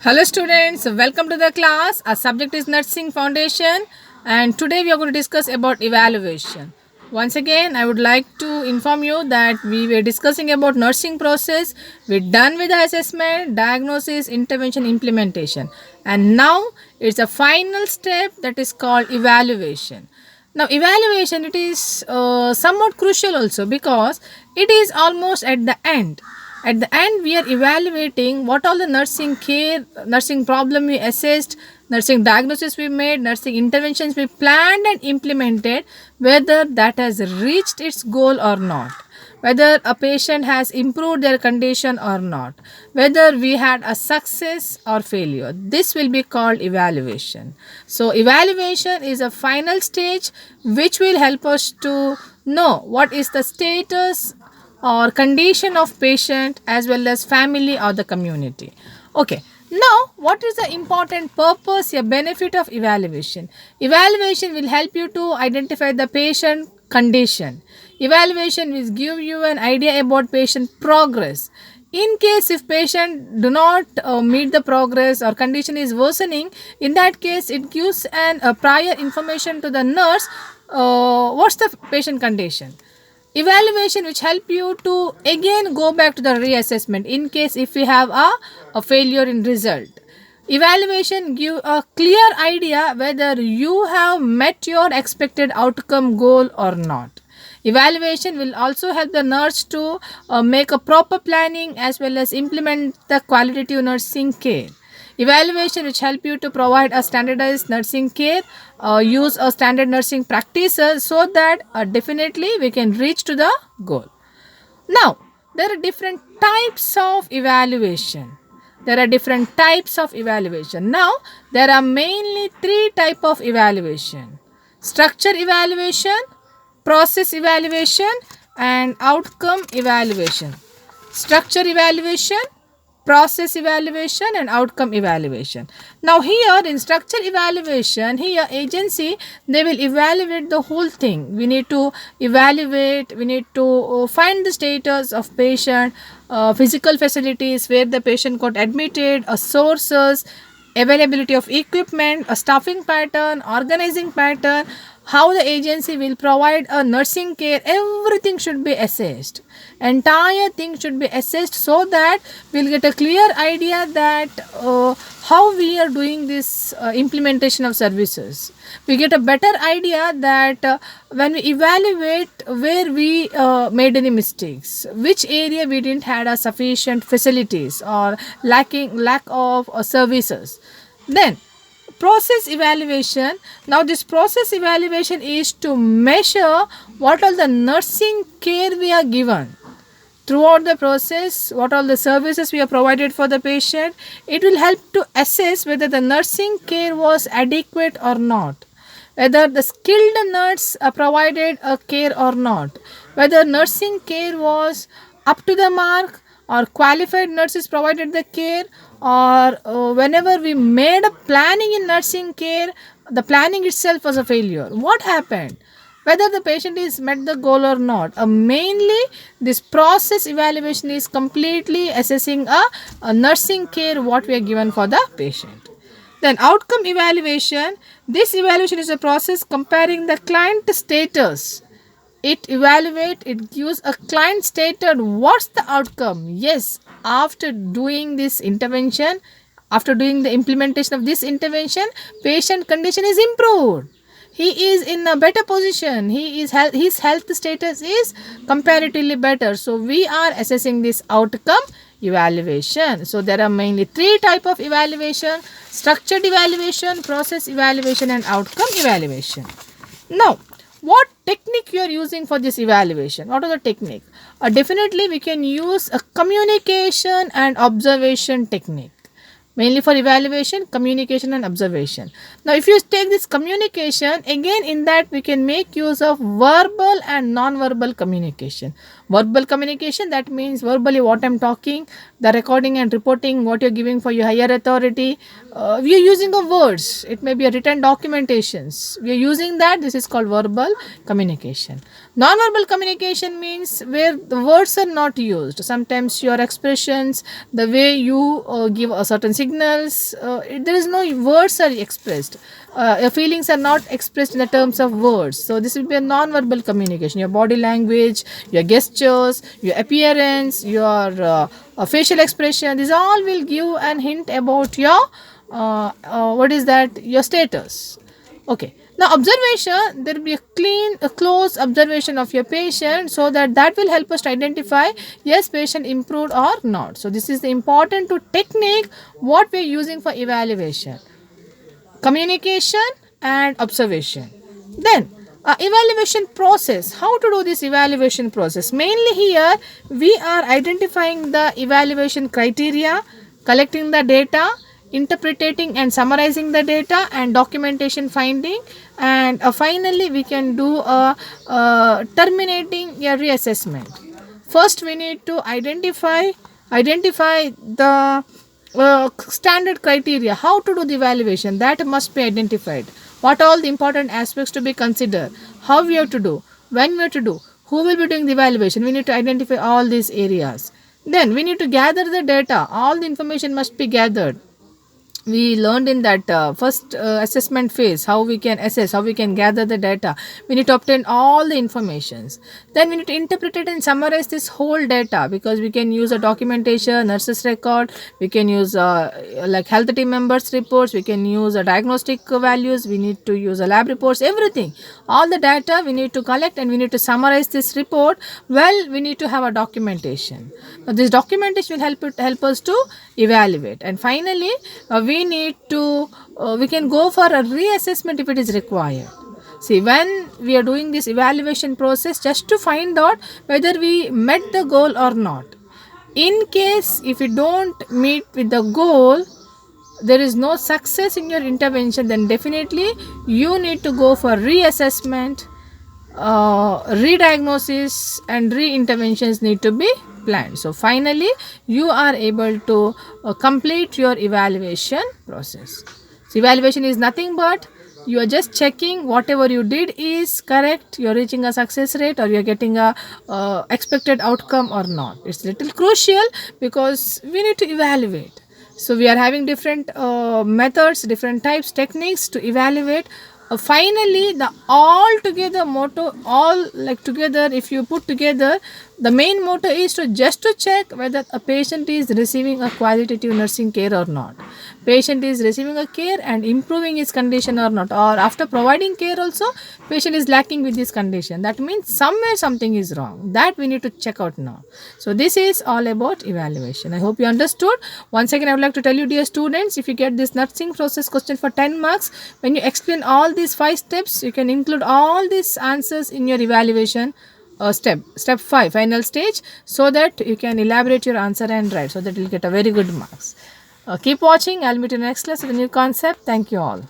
Hello students, welcome to the class. Our subject is Nursing Foundation and today we are going to discuss about evaluation. Once again, I would like to inform you that we were discussing about nursing process. We're done with the assessment, diagnosis, intervention, implementation. And now it's a final step that is called evaluation. Now evaluation, it is somewhat crucial also because it is almost at the end. At the end, we are evaluating what all the nursing care, nursing problem we assessed, nursing diagnosis we made, nursing interventions we planned and implemented, whether that has reached its goal or not, whether a patient has improved their condition or not, whether we had a success or failure. This will be called evaluation. So evaluation is a final stage which will help us to know what is the status or condition of patient as well as family or the community. Okay, now what is the important purpose or benefit of evaluation? Evaluation will help you to identify the patient condition. Evaluation will give you an idea about patient progress. In case if patient do not meet the progress or condition is worsening, in that case it gives an prior information to the nurse what's the patient condition. Evaluation which help you to again go back to the reassessment in case if we have a failure in result. Evaluation give a clear idea whether you have met your expected outcome goal or not. Evaluation will also help the nurse to make a proper planning as well as implement the qualitative nursing care. Evaluation which help you to provide a standardized nursing care, use a standard nursing practices so that definitely we can reach to the goal. Now, there are different types of evaluation. There are different types of evaluation. Now, there are mainly three type of evaluation. Structure evaluation, process evaluation and outcome evaluation. Structure evaluation, process evaluation and outcome evaluation. Now here in structure evaluation, here agency they will evaluate the whole thing. We need to evaluate, we need to find the status of patient, physical facilities where the patient got admitted, sources, availability of equipment, a staffing pattern, organizing pattern, how the agency will provide a nursing care, everything should be assessed. Entire thing should be assessed so that we'll get a clear idea that how we are doing this implementation of services. We get a better idea that when we evaluate where we made any mistakes, which area we didn't had a sufficient facilities or lack of services. Then process evaluation. Now this process evaluation is to measure what all the nursing care we are given throughout the process, what all the services we are provided for the patient. It will help to assess whether the nursing care was adequate or not, whether the skilled nurse provided a care or not, whether nursing care was up to the mark or qualified nurses provided the care, or whenever we made a planning in nursing care, the planning itself was a failure. What happened? Whether the patient is met the goal or not. Mainly this process evaluation is completely assessing a nursing care what we are given for the patient. Then outcome evaluation. This evaluation is a process comparing the client status. It evaluate, it gives a client status what's the outcome. Yes, after doing this intervention, after doing the implementation of this intervention, patient condition is improved. He is in a better position. His health status is comparatively better. So we are assessing this outcome evaluation. So there are mainly three type of evaluation: structured evaluation, process evaluation and outcome evaluation. Now, what technique you are using for this evaluation? What are the technique? Definitely we can use a communication and observation technique. Mainly for evaluation, communication and observation. Now if you take this communication, again in that we can make use of verbal and non-verbal communication. Verbal communication, that means verbally what I am talking, the recording and reporting what you are giving for your higher authority. We are using of words. It may be a written documentations. We are using that. This is called verbal communication. Non-verbal communication means where the words are not used. Sometimes your expressions, the way you give a certain signals, there is no words are expressed. Your feelings are not expressed in the terms of words. So this will be a non-verbal communication. Your body language, your gestures, your appearance, your facial expression, these all will give an hint about your what is that, your status. Okay. Now observation, there will be a close observation of your patient, so that will help us to identify yes patient improved or not. So this is the important to technique what we are using for evaluation: communication and observation. Then evaluation process, how to do this evaluation process? Mainly here we are identifying the evaluation criteria, collecting the data, interpreting and summarizing the data, and documentation finding, and finally we can do a terminating a reassessment. First we need to identify the standard criteria. How to do the evaluation, that must be identified. What all the important aspects to be considered, how we have to do, when we have to do, who will be doing the evaluation, we need to identify all these areas. Then we need to gather the data, all the information must be gathered. We learned in that first assessment phase how we can assess, how we can gather the data. We need to obtain all the informations. Then we need to interpret it and summarize this whole data, because we can use a documentation, nurses record, we can use like health team members reports, we can use a diagnostic values, we need to use a lab reports, everything, all the data we need to collect, and we need to summarize this report. Well, we need to have a documentation. Now this documentation will help us to evaluate. And finally we need to we can go for a reassessment if it is required. See, when we are doing this evaluation process, just to find out whether we met the goal or not. In case if you don't meet with the goal, there is no success in your intervention, then definitely you need to go for reassessment, re-diagnosis and re-interventions need to be planned. So finally you are able to complete your evaluation process. So evaluation is nothing but you are just checking whatever you did is correct, you are reaching a success rate, or you are getting a expected outcome or not. It's little crucial because we need to evaluate. So we are having different methods, different types, techniques to evaluate. Finally, the all together motto, all like together, if you put together, the main motto is to just to check whether a patient is receiving a qualitative nursing care or not. Patient is receiving a care and improving his condition or not, or after providing care also patient is lacking with this condition. That means somewhere something is wrong. That we need to check out now. So this is all about evaluation. I hope you understood. Once again, I would like to tell you, dear students, if you get this nursing process question for 10 marks, when you explain all these 5 steps, you can include all these answers in your evaluation step 5, final stage, so that you can elaborate your answer and write, so that you will get a very good marks. Keep watching. I'll meet you next class with a new concept. Thank you all.